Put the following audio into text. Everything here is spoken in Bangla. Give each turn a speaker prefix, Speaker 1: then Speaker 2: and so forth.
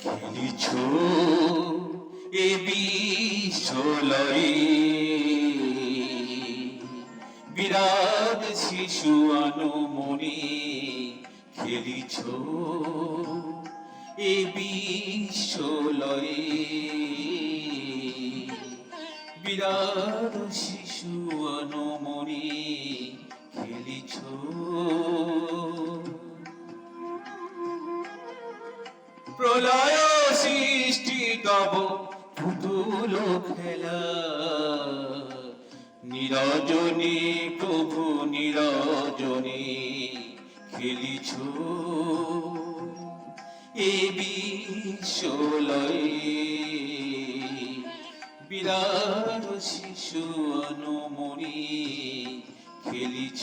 Speaker 1: খেলিছ এ বিশ্বলয়ে, বিরাট শিশু আনমনে খেলিছ এ বিশ্বলয়ে, বিরাট শিশু আনমনে খেলিছ। প্রলয় সৃষ্টি তব পুতুল খেলা, নিরজনে প্রভু নিরজনে খেলিছ এ বিশ্বলয়ে, বিরাট শিশু আনমনে খেলিছ।